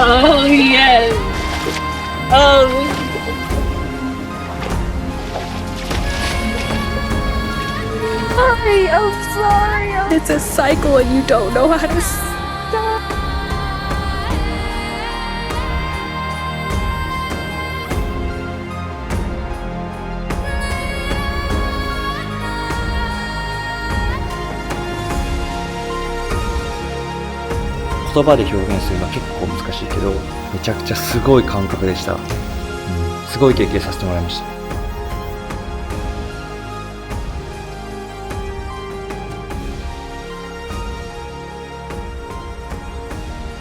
Oh yes. Oh. Sorry, I'm sorry. It's a cycle and you don't know how to stop.言葉で表現するのは結構難しいけど、めちゃくちゃすごい感覚でした。すごい経験させてもらいました。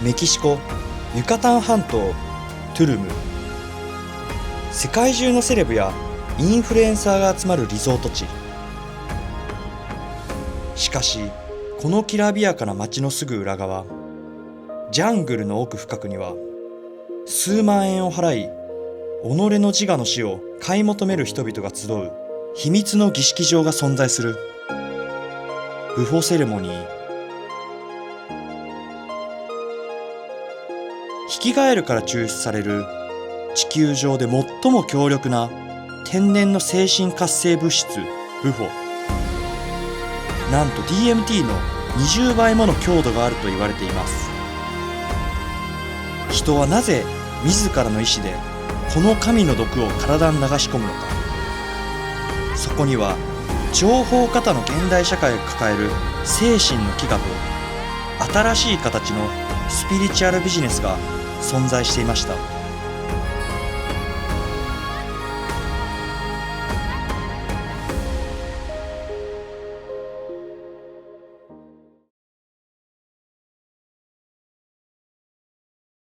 メキシコユカタン半島トゥルム。世界中のセレブやインフルエンサーが集まるリゾート地。しかしこのきらびやかな街のすぐ裏側、ジャングルの奥深くには数万円を払い己の自我の死を買い求める人々が集う秘密の儀式場が存在する。ブフォセレモニー。ヒキガエルから抽出される地球上で最も強力な天然の精神活性物質ブフォ。なんと DMT の20倍もの強度があると言われています。人はなぜ自らの意志でこの神の毒を体に流し込むのか。そこには情報過多の現代社会が抱える精神の飢餓と新しい形のスピリチュアルビジネスが存在していました。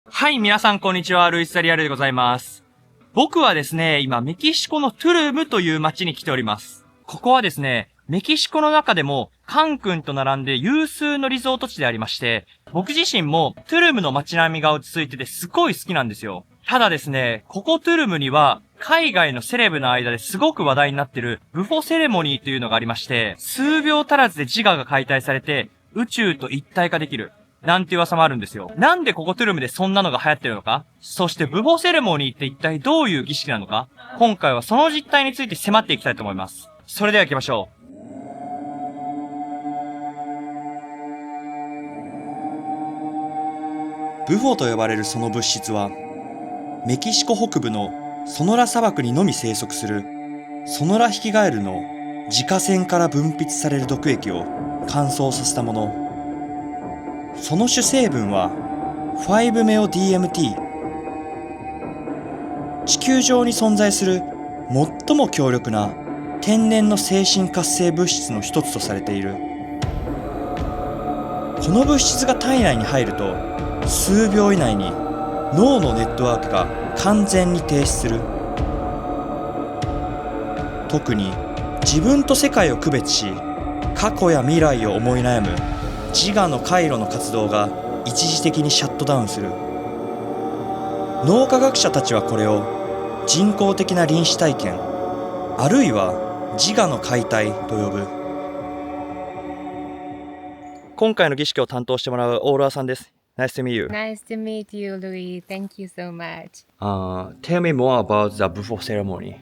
はい、皆さんこんにちは。ルイス・サリアルでございます。僕はですね、今メキシコのトゥルムという街に来ております。ここはですね、メキシコの中でもカンクンと並んで有数のリゾート地でありまして、僕自身もトゥルムの街並みが落ち着いててすごい好きなんですよ。ただですね、ここトゥルムには海外のセレブの間ですごく話題になってるブフォセレモニーというのがありまして、数秒足らずで自我が解体されて宇宙と一体化できる。なんて噂もあるんですよ。なんでここトゥルムでそんなのが流行ってるのか、そしてブフォセレモニーって一体どういう儀式なのか、今回はその実態について迫っていきたいと思います。それでは行きましょう。ブフォと呼ばれるその物質はメキシコ北部のソノラ砂漠にのみ生息するソノラヒキガエルの自家腺から分泌される毒液を乾燥させたもの。その主成分は 5-MeO-DMT。 地球上に存在する最も強力な天然の精神活性物質の一つとされている。この物質が体内に入ると数秒以内に脳のネットワークが完全に停止する。特に自分と世界を区別し過去や未来を思い悩む自我の回路の活動が一時的にシャットダウンする。脳科学者たちはこれを人工的な臨死体験、あるいは自我の解体と呼ぶ。今回の儀式を担当してもらうオーロラさんです。Nice to meet you. Nice to meet you, Louis. Thank you so much. Tell me more about the Bufo ceremony.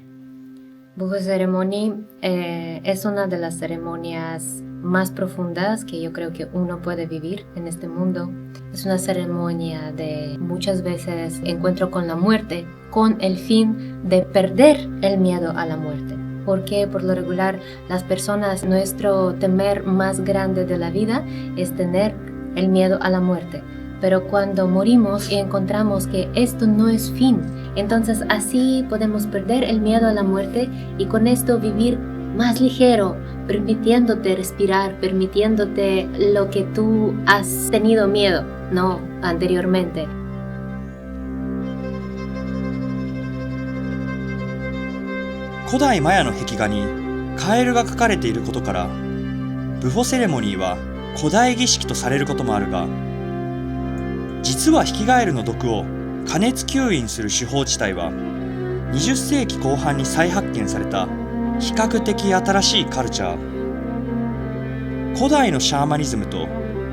Bufo Ceremony es una de las ceremonias más profundas que yo creo que uno puede vivir en este mundo. Es una ceremonia de muchas veces encuentro con la muerte, con el fin de perder el miedo a la muerte. Porque por lo regular las personas, nuestro temer más grande de la vida es tener el miedo a la muerte. Pero cuando morimos y encontramos que esto no es fin, entonces así podemos perder el miedo a la muerte y con esto vivir más ligero, permitiéndote respirar, permitiéndote lo que tú has tenido miedo, ¿no? Anteriormente. 古代マヤの壁画にカエルが描かれていることから、ブフォセレモニーは古代儀式とされることもあるが、実はヒキガエルの毒を加熱吸引する手法自体は20世紀後半に再発見された比較的新しいカルチャー。古代のシャーマニズムと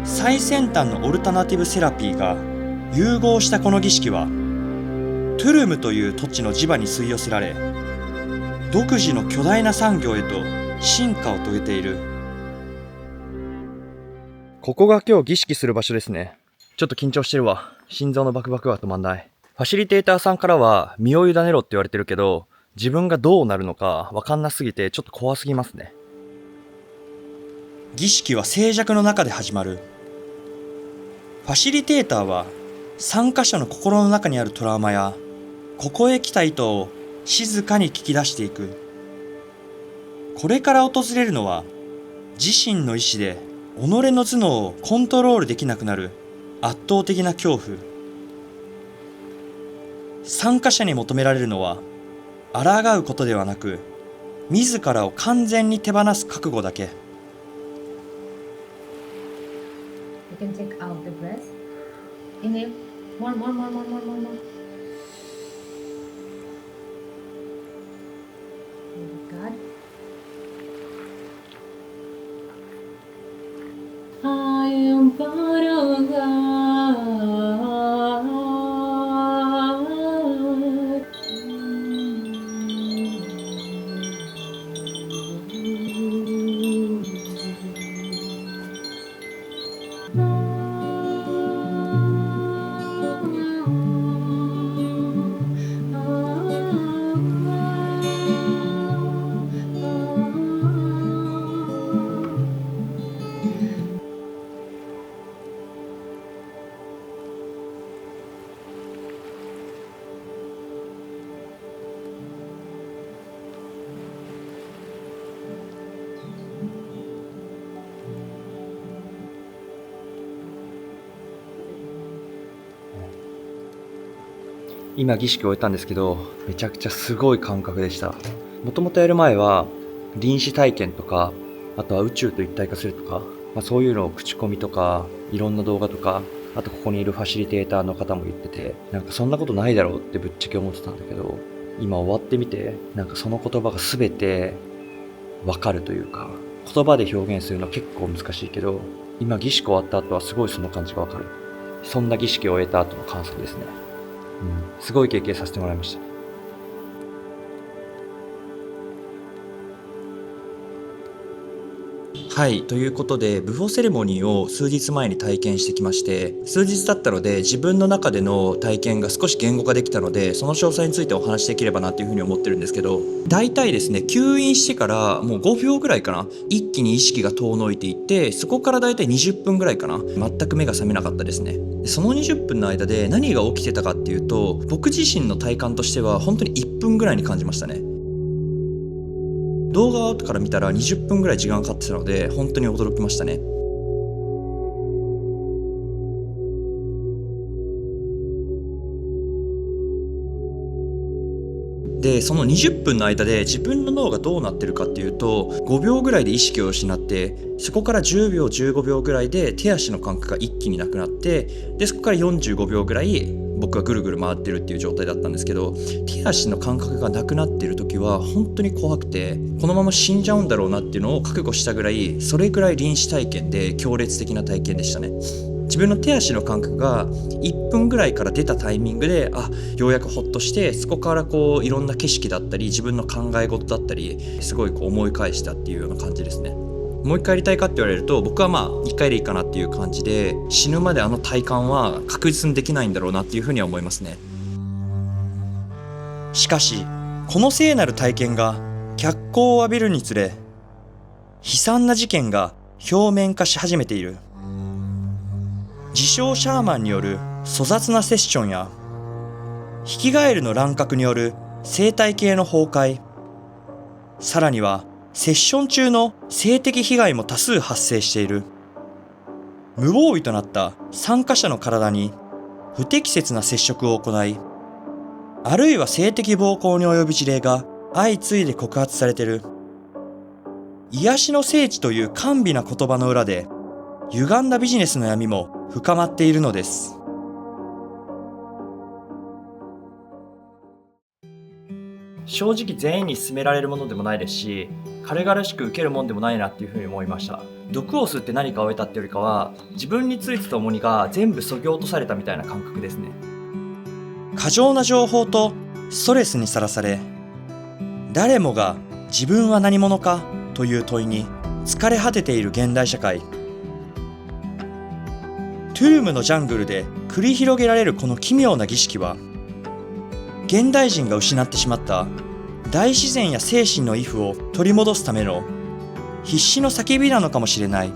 最先端のオルタナティブセラピーが融合したこの儀式はトゥルムという土地の磁場に吸い寄せられ、独自の巨大な産業へと進化を遂げている。ここが今日儀式する場所ですね。ちょっと緊張してるわ。心臓のバクバクが止まんない。ファシリテーターさんからは身を委ねろって言われてるけど、自分がどうなるのかわかんなすぎてちょっと怖すぎますね。儀式は静寂の中で始まる。ファシリテーターは参加者の心の中にあるトラウマやここへ来た意図を静かに聞き出していく。これから訪れるのは自身の意志で己の頭脳をコントロールできなくなる圧倒的な恐怖。参加者に求められるのは抗うことではなく、自らを完全に手放す覚悟だけ。You can take out the breath. Inhale. More. Good. I am part of God.今儀式を終えたんですけど、めちゃくちゃすごい感覚でした。もともとやる前は臨死体験とか、あとは宇宙と一体化するとか、そういうのを口コミとかいろんな動画とか、あとここにいるファシリテーターの方も言ってて、なんかそんなことないだろうってぶっちゃけ思ってたんだけど、今終わってみて、なんかその言葉が全てわかるというか、言葉で表現するのは結構難しいけど、今儀式終わった後はすごいその感じがわかる。そんな儀式を終えた後の感想ですね。すごい経験させてもらいました。はい、ということでブフォーセレモニーを数日前に体験してきまして、数日経ったので自分の中での体験が少し言語化できたので、その詳細についてお話しできればなというふうに思ってるんですけど、大体ですね、吸引してからもう5秒ぐらいかな、一気に意識が遠のいていって、そこから大体20分ぐらいかな、全く目が覚めなかったですね。でその20分の間で何が起きてたかっていうと、僕自身の体感としては本当に1分ぐらいに感じましたね。動画を後から見たら20分ぐらい時間かかってたので、本当に驚きましたね。でその20分の間で自分の脳がどうなってるかっていうと、5秒ぐらいで意識を失って、そこから10秒15秒ぐらいで手足の感覚が一気になくなって、でそこから45秒ぐらい僕がぐるぐる回ってるっていう状態だったんですけど、手足の感覚がなくなっている時は本当に怖くて、このまま死んじゃうんだろうなっていうのを覚悟したぐらい、それぐらい臨死体験で強烈的な体験でしたね。自分の手足の感覚が1分ぐらいから出たタイミングで、ようやくほっとして、そこからいろんな景色だったり自分の考え事だったりすごい思い返したっていうような感じですね。もう一回やりたいかって言われると、僕は1回でいいかなっていう感じで、死ぬまであの体感は確実にできないんだろうなっていうふうには思いますね。しかしこの聖なる体験が脚光を浴びるにつれ、悲惨な事件が表面化し始めている。自称シャーマンによる粗雑なセッションや、ヒキガエルの乱獲による生態系の崩壊、さらにはセッション中の性的被害も多数発生している。無防備となった参加者の体に不適切な接触を行い、あるいは性的暴行に及ぶ事例が相次いで告発されている。癒しの聖地という甘美な言葉の裏で、歪んだビジネスの闇も深まっているのです。正直全員に勧められるものでもないですし、軽々しく受けるもんでもないなっていうふうに思いました。毒を吸って何かを得たってよりかは、自分についてた重荷が全部削ぎ落とされたみたいな感覚ですね。過剰な情報とストレスにさらされ、誰もが自分は何者かという問いに疲れ果てている現代社会。トゥルムのジャングルで繰り広げられるこの奇妙な儀式は、現代人が失ってしまった大自然や精神のイフを取り戻すための必死の叫びなのかもしれない。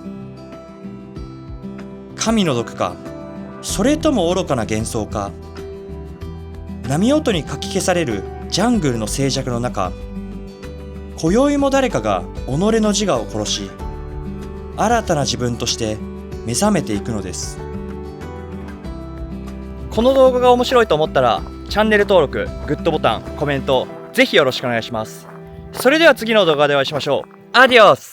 神の毒か、それとも愚かな幻想か。波音にかき消されるジャングルの静寂の中、今宵も誰かが己の自我を殺し、新たな自分として目覚めていくのです。この動画が面白いと思ったら、チャンネル登録、グッドボタン、コメント、ぜひよろしくお願いします。それでは次の動画でお会いしましょう。アディオス。